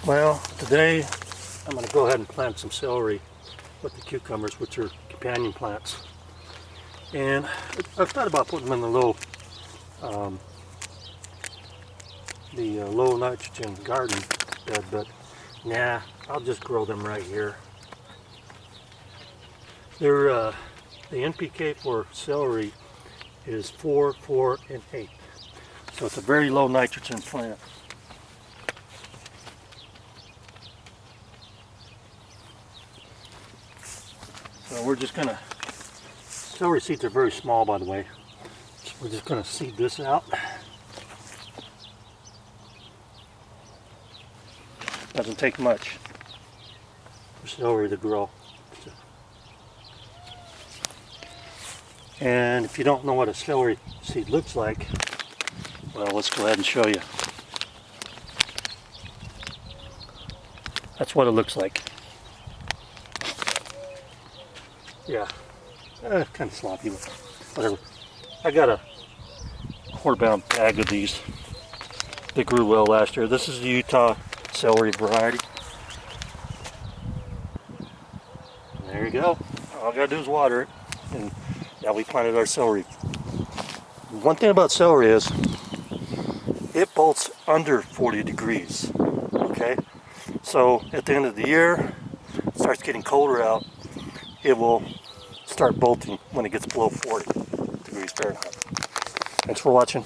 Well, today I'm going to go ahead and plant some celery with the cucumbers, which are companion plants. And I've thought about putting them in the low nitrogen garden bed, but nah, I'll just grow them right here. They're the NPK for celery is 4, 4, and 8. So it's a very low nitrogen plant. So we're just gonna, celery seeds are very small, by the way. So we're just gonna seed this out. Doesn't take much for celery to grow. And if you don't know what a celery seed looks like, well, let's go ahead and show you. That's what it looks like. Yeah, kind of sloppy, but whatever. I got a quarter-pound bag of these. They grew well last year. This is the Utah celery variety. And there you go. All I gotta do is water it, and now we planted our celery. One thing about celery is it bolts under 40 degrees. Okay, so at the end of the year, it starts getting colder out. It will start bolting when it gets below 40 degrees Fahrenheit. Thanks for watching.